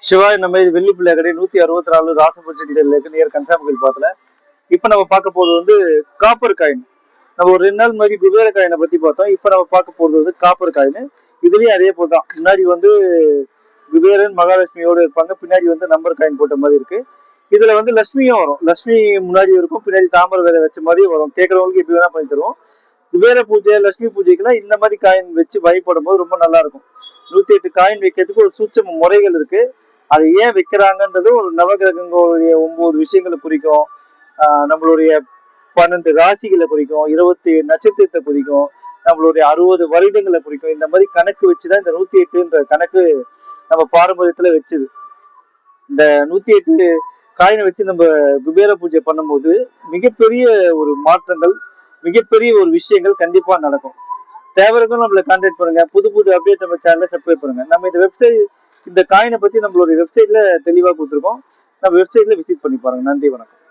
சிவாய் நம்ம இது வெள்ளி பிள்ளை கடை 164 ராசபட்ச நியர் கன்சாமி பாத்துல. இப்ப நம்ம பார்க்க போறது வந்து காப்பர் காயின். நம்ம ஒரு 2 நாள் மாதிரி குபேர காயினை பத்தி பார்த்தோம். இப்ப நம்ம பார்க்க போறது வந்து காப்பர் காயின். இதுலயும் அதே போலதான், முன்னாடி வந்து குபேரன் மகாலட்சுமியோட இருப்பாங்க, பின்னாடி வந்து நம்பர் காயின் போட்ட மாதிரி இருக்கு. இதுல வந்து லட்சுமியும் வரும், லட்சுமி முன்னாடி இருக்கும், பின்னாடி தாமரை வேலை வச்ச மாதிரி வரும். கேட்கறவங்களுக்கு எப்படி வேணா பண்ணி தருவோம். குபேர பூஜை லட்சுமி பூஜைக்குலாம் இந்த மாதிரி காயின் வச்சு வழிபடும் போது ரொம்ப நல்லா இருக்கும். 108 காயின் வைக்கிறதுக்கு ஒரு சூட்சம முறைகள் இருக்கு. அதை ஏன் வைக்கிறாங்கன்றது ஒரு நவகிரகங்களுடைய 9 விஷயங்களை குறிக்கும். நம்மளுடைய 12 ராசிகளை குறிக்கும், 27 நட்சத்திரத்தை குறிக்கும், நம்மளுடைய 60 வருடங்களை குறிக்கும். இந்த மாதிரி கணக்கு வச்சுதான் இந்த 108ன்ற கணக்கு நம்ம பாரம்பரியத்துல வச்சுது. இந்த 108 காயினை வச்சு நம்ம குபேர பூஜை பண்ணும்போது மிகப்பெரிய ஒரு மாற்றங்கள், மிகப்பெரிய ஒரு விஷயங்கள் கண்டிப்பா நடக்கும். தேவைக்கும் நம்மளை கான்டாக்ட் பண்ணுங்க. புது புது அப்டேட் நம்ம சேனலை சப்ஸ்கிரைப் பண்ணுங்க. நம்ம இந்த வெப்சைட், இந்த காயினை பத்தி நம்மளுடைய வெப்சைட்ல தெளிவா கொடுத்துருக்கோம். நம்ம வெப்சைட்ல விசிட் பண்ணி பாருங்க. நன்றி, வணக்கம்.